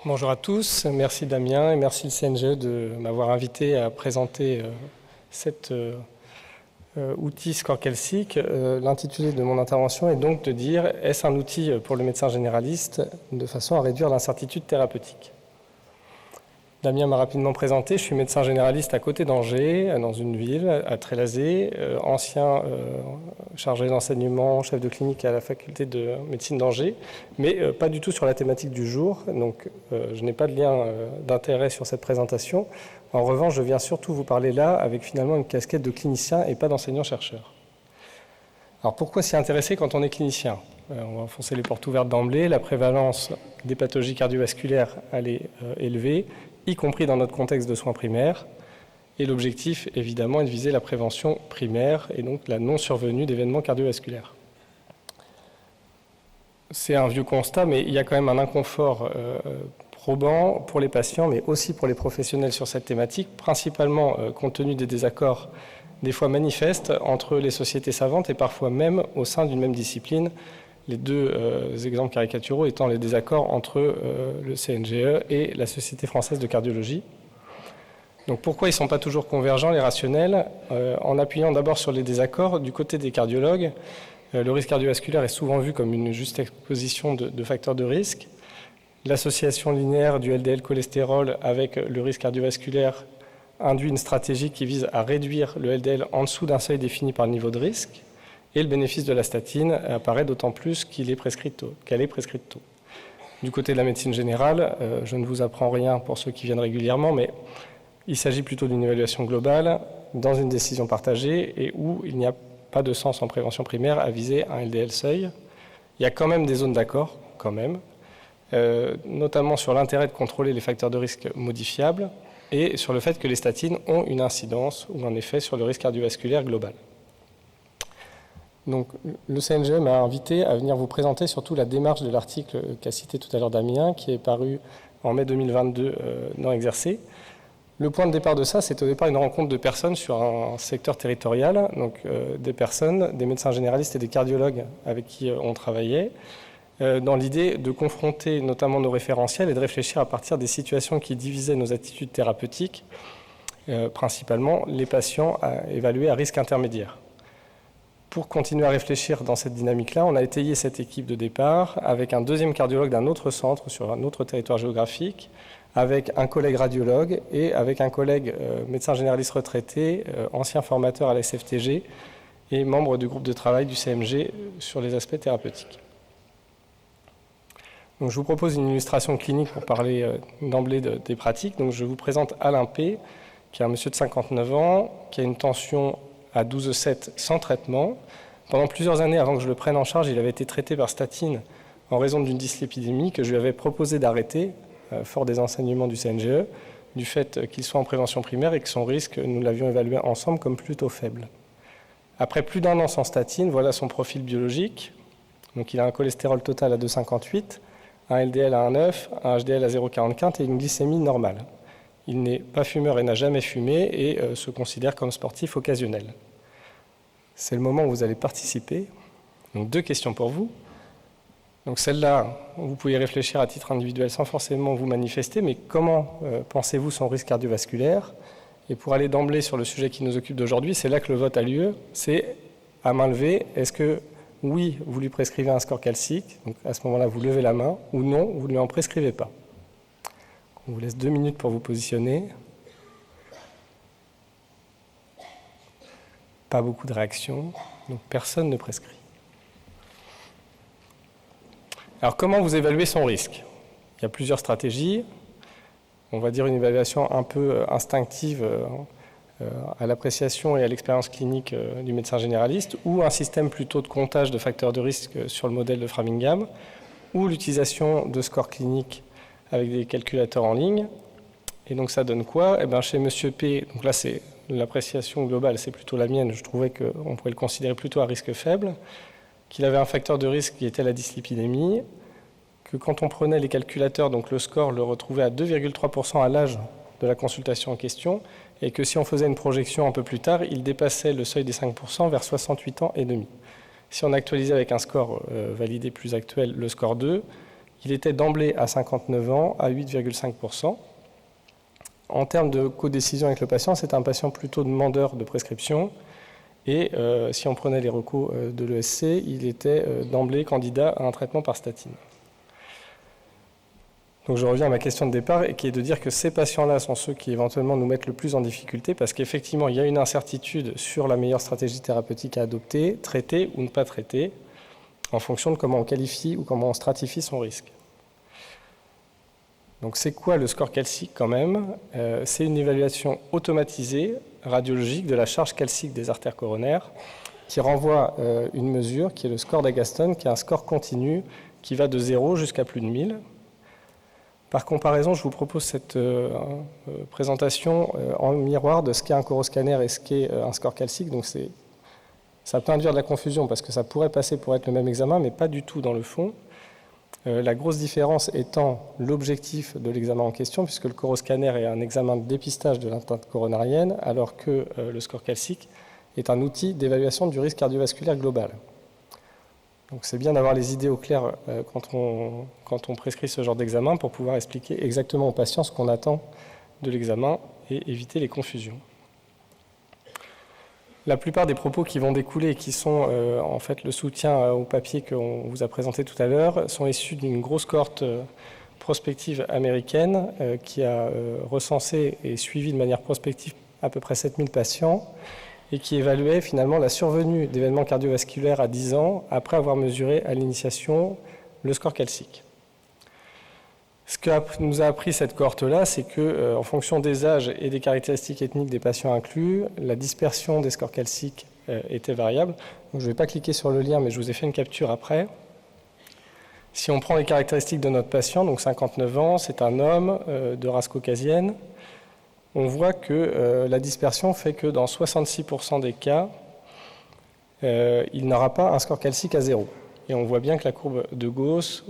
Bonjour à tous, merci Damien et merci le CNGE de m'avoir invité à présenter cet outil Score Calcic. L'intitulé de mon intervention est donc de dire « Est-ce un outil pour le médecin généraliste de façon à réduire l'incertitude thérapeutique ?» Damien m'a rapidement présenté, je suis médecin généraliste à côté d'Angers, dans une ville, à Trélazé, ancien chargé d'enseignement, chef de clinique à la faculté de médecine d'Angers, mais pas du tout sur la thématique du jour, donc je n'ai pas de lien d'intérêt sur cette présentation. En revanche, je viens surtout vous parler là avec finalement une casquette de clinicien et pas d'enseignant-chercheur. Alors pourquoi s'y intéresser quand on est clinicien ? On va enfoncer les portes ouvertes d'emblée, la prévalence des pathologies cardiovasculaires elle est élevée, y compris dans notre contexte de soins primaires. Et l'objectif, évidemment, est de viser la prévention primaire et donc la non-survenue d'événements cardiovasculaires. C'est un vieux constat, mais il y a quand même un inconfort probant pour les patients, mais aussi pour les professionnels sur cette thématique, principalement compte tenu des désaccords des fois manifestes entre les sociétés savantes et parfois même au sein d'une même discipline. Les deux exemples caricaturaux étant les désaccords entre le CNGE et la Société française de cardiologie. Donc pourquoi ils ne sont pas toujours convergents, les rationnels ? En appuyant d'abord sur les désaccords, du côté des cardiologues, le risque cardiovasculaire est souvent vu comme une juste exposition de facteurs de risque. L'association linéaire du LDL-cholestérol avec le risque cardiovasculaire induit une stratégie qui vise à réduire le LDL en dessous d'un seuil défini par le niveau de risque. Et le bénéfice de la statine apparaît d'autant plus qu'elle est prescrite tôt. Du côté de la médecine générale, je ne vous apprends rien pour ceux qui viennent régulièrement, mais il s'agit plutôt d'une évaluation globale dans une décision partagée et où il n'y a pas de sens en prévention primaire à viser un LDL seuil. Il y a quand même des zones d'accord, notamment sur l'intérêt de contrôler les facteurs de risque modifiables et sur le fait que les statines ont une incidence ou un effet sur le risque cardiovasculaire global. Donc, le CNGE m'a invité à venir vous présenter surtout la démarche de l'article qu'a cité tout à l'heure Damien, qui est paru en mai 2022 dans Exercer. Le point de départ de ça, c'est au départ une rencontre de personnes sur un secteur territorial, donc des personnes, des médecins généralistes et des cardiologues avec qui on travaillait, dans l'idée de confronter notamment nos référentiels et de réfléchir à partir des situations qui divisaient nos attitudes thérapeutiques, principalement les patients évalués à risque intermédiaire. Pour continuer à réfléchir dans cette dynamique-là, on a étayé cette équipe de départ avec un deuxième cardiologue d'un autre centre sur un autre territoire géographique, avec un collègue radiologue et avec un collègue médecin généraliste retraité, ancien formateur à la SFTG et membre du groupe de travail du CMG sur les aspects thérapeutiques. Donc, je vous propose une illustration clinique pour parler d'emblée des pratiques. Donc, je vous présente Alain P., qui est un monsieur de 59 ans, qui a une tension à 12,7 sans traitement. Pendant plusieurs années, avant que je le prenne en charge, il avait été traité par statine en raison d'une dyslipidémie que je lui avais proposé d'arrêter, fort des enseignements du CNGE, du fait qu'il soit en prévention primaire et que son risque, nous l'avions évalué ensemble comme plutôt faible. Après plus d'1 an sans statine, voilà son profil biologique. Donc il a un cholestérol total à 2,58, un LDL à 1,9, un HDL à 0,44 et une glycémie normale. Il n'est pas fumeur et n'a jamais fumé et se considère comme sportif occasionnel. C'est le moment où vous allez participer. Donc 2 questions pour vous. Donc celle-là, vous pouvez y réfléchir à titre individuel sans forcément vous manifester, mais comment pensez-vous son risque cardiovasculaire ? Et pour aller d'emblée sur le sujet qui nous occupe d'aujourd'hui, c'est là que le vote a lieu, c'est à main levée. Est-ce que oui, vous lui prescrivez un score calcique ? Donc à ce moment-là, vous levez la main, ou non, vous ne lui en prescrivez pas. On vous laisse 2 minutes pour vous positionner. Pas beaucoup de réactions, donc personne ne prescrit. Alors comment vous évaluez son risque ? Il y a plusieurs stratégies. On va dire une évaluation un peu instinctive à l'appréciation et à l'expérience clinique du médecin généraliste, ou un système plutôt de comptage de facteurs de risque sur le modèle de Framingham, ou l'utilisation de scores cliniques avec des calculateurs en ligne. Et donc ça donne quoi ? Eh bien, chez Monsieur P, donc là c'est l'appréciation globale, c'est plutôt la mienne, je trouvais qu'on pouvait le considérer plutôt à risque faible, qu'il avait un facteur de risque qui était la dyslipidémie, que quand on prenait les calculateurs, donc le score le retrouvait à 2,3% à l'âge de la consultation en question, et que si on faisait une projection un peu plus tard, il dépassait le seuil des 5% vers 68 ans et demi. Si on actualisait avec un score validé plus actuel, le score 2, il était d'emblée à 59 ans à 8,5%. En termes de codécision avec le patient, c'est un patient plutôt demandeur de prescription. Et si on prenait les recos de l'ESC, il était d'emblée candidat à un traitement par statine. Donc je reviens à ma question de départ, et qui est de dire que ces patients-là sont ceux qui éventuellement nous mettent le plus en difficulté, parce qu'effectivement, il y a une incertitude sur la meilleure stratégie thérapeutique à adopter, traiter ou ne pas traiter, en fonction de comment on qualifie ou comment on stratifie son risque. Donc c'est quoi le score calcique quand même? C'est une évaluation automatisée, radiologique, de la charge calcique des artères coronaires, qui renvoie une mesure qui est le score d'Agaston, qui est un score continu qui va de 0 jusqu'à plus de 1000. Par comparaison, je vous propose cette présentation en miroir de ce qu'est un coroscanner et ce qu'est un score calcique. Donc ça peut induire de la confusion parce que ça pourrait passer pour être le même examen, mais pas du tout dans le fond. La grosse différence étant l'objectif de l'examen en question, puisque le coroscanner est un examen de dépistage de l'atteinte coronarienne, alors que le score calcique est un outil d'évaluation du risque cardiovasculaire global. Donc c'est bien d'avoir les idées au clair quand on prescrit ce genre d'examen pour pouvoir expliquer exactement aux patients ce qu'on attend de l'examen et éviter les confusions. La plupart des propos qui vont découler et qui sont en fait le soutien au papier qu'on vous a présenté tout à l'heure sont issus d'une grosse cohorte prospective américaine qui a recensé et suivi de manière prospective à peu près 7000 patients et qui évaluait finalement la survenue d'événements cardiovasculaires à 10 ans après avoir mesuré à l'initiation le score calcique. Ce que nous a appris cette cohorte-là, c'est qu'en fonction des âges et des caractéristiques ethniques des patients inclus, la dispersion des scores calciques était variable. Donc, je ne vais pas cliquer sur le lien, mais je vous ai fait une capture après. Si on prend les caractéristiques de notre patient, donc 59 ans, c'est un homme de race caucasienne, on voit que la dispersion fait que dans 66% des cas, il n'aura pas un score calcique à 0. Et on voit bien que la courbe de Gauss,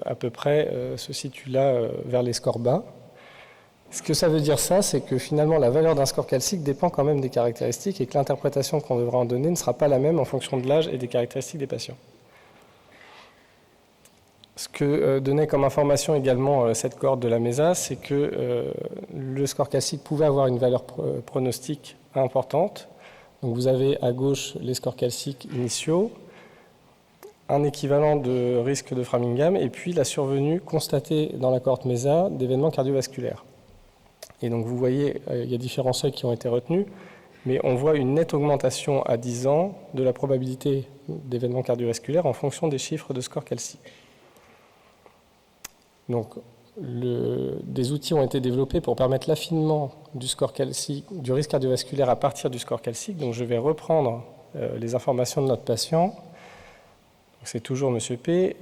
à peu près, se situe là vers les scores bas. Ce que ça veut dire, ça, c'est que finalement, la valeur d'un score calcique dépend quand même des caractéristiques et que l'interprétation qu'on devra en donner ne sera pas la même en fonction de l'âge et des caractéristiques des patients. Ce que donnait comme information également cette cohorte de la MESA, c'est que le score calcique pouvait avoir une valeur pronostique importante. Donc vous avez à gauche les scores calciques initiaux, un équivalent de risque de Framingham, et puis la survenue constatée dans la cohorte MESA d'événements cardiovasculaires. Et donc vous voyez, il y a différents seuils qui ont été retenus, mais on voit une nette augmentation à 10 ans de la probabilité d'événements cardiovasculaires en fonction des chiffres de score calcique. Donc, des outils ont été développés pour permettre l'affinement du score calcique, du risque cardiovasculaire à partir du score calcique. Donc, je vais reprendre les informations de notre patient. C'est toujours M. P,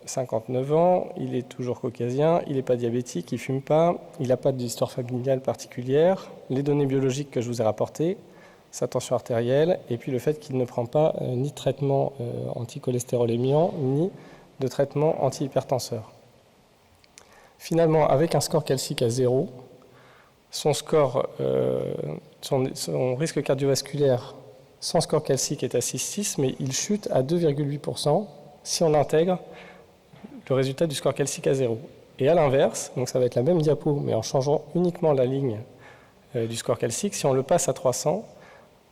59 ans, il est toujours caucasien, il n'est pas diabétique, il ne fume pas, il n'a pas d'histoire familiale particulière, les données biologiques que je vous ai rapportées, sa tension artérielle, et puis le fait qu'il ne prend pas ni de traitement anticholestérolémiant, ni de traitement antihypertenseur. Finalement, avec un score calcique à 0, son risque cardiovasculaire sans score calcique est à 6,6, mais il chute à 2,8% si on intègre le résultat du score calcique à 0. Et à l'inverse, donc ça va être la même diapo, mais en changeant uniquement la ligne du score calcique, si on le passe à 300,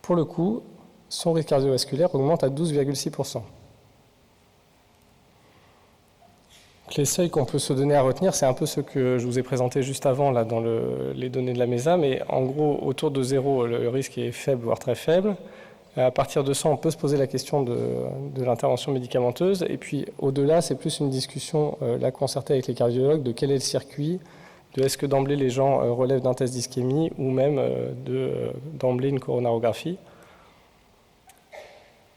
pour le coup, son risque cardiovasculaire augmente à 12,6%. Les seuils qu'on peut se donner à retenir, c'est un peu ce que je vous ai présenté juste avant là, dans les données de la MESA, mais en gros, autour de 0, le risque est faible, voire très faible. À partir de ça, on peut se poser la question de l'intervention médicamenteuse. Et puis, au-delà, c'est plus une discussion là, concertée avec les cardiologues de quel est le circuit, de est-ce que d'emblée les gens relèvent d'un test d'ischémie ou même d'emblée une coronarographie.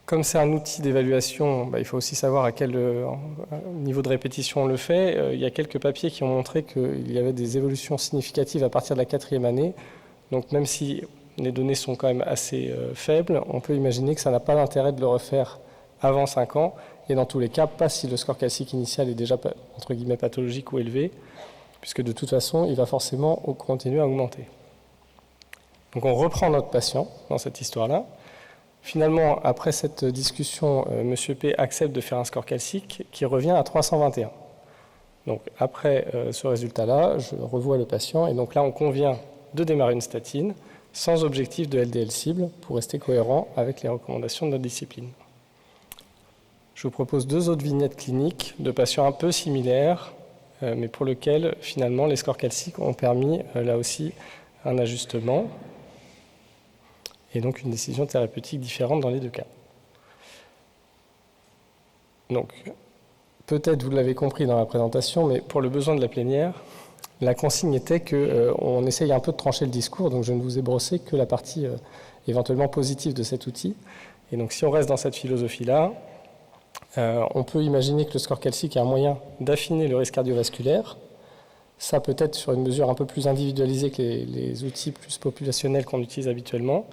Comme c'est un outil d'évaluation, il faut aussi savoir à quel niveau de répétition on le fait. Il y a quelques papiers qui ont montré qu'il y avait des évolutions significatives à partir de la 4e année. Donc même si les données sont quand même assez faibles, on peut imaginer que ça n'a pas d'intérêt de le refaire avant 5 ans. Et dans tous les cas, pas si le score calcique initial est déjà entre guillemets pathologique ou élevé, puisque de toute façon, il va forcément continuer à augmenter. Donc on reprend notre patient dans cette histoire-là. Finalement, après cette discussion, M. P accepte de faire un score calcique qui revient à 321. Donc après ce résultat-là, je revois le patient et donc là on convient de démarrer une statine sans objectif de LDL cible pour rester cohérent avec les recommandations de notre discipline. Je vous propose 2 autres vignettes cliniques de patients un peu similaires, mais pour lesquels finalement les scores calciques ont permis là aussi un ajustement et donc une décision thérapeutique différente dans les 2 cas. Donc, peut-être vous l'avez compris dans la présentation, mais pour le besoin de la plénière, la consigne était qu'on essaye un peu de trancher le discours, donc je ne vous ai brossé que la partie éventuellement positive de cet outil. Et donc si on reste dans cette philosophie-là, on peut imaginer que le score calcique est un moyen d'affiner le risque cardiovasculaire. Ça peut être sur une mesure un peu plus individualisée que les outils plus populationnels qu'on utilise habituellement,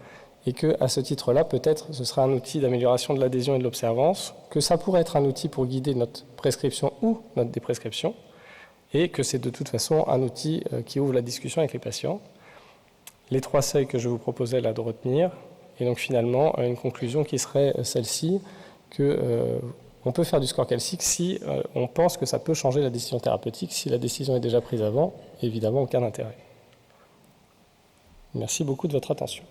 et qu'à ce titre-là, peut-être, ce sera un outil d'amélioration de l'adhésion et de l'observance, que ça pourrait être un outil pour guider notre prescription ou notre déprescription, et que c'est de toute façon un outil qui ouvre la discussion avec les patients. Les 3 seuils que je vous proposais là de retenir, et donc finalement une conclusion qui serait celle-ci, qu'on peut faire du score calcique si on pense que ça peut changer la décision thérapeutique. Si la décision est déjà prise avant, évidemment aucun intérêt. Merci beaucoup de votre attention.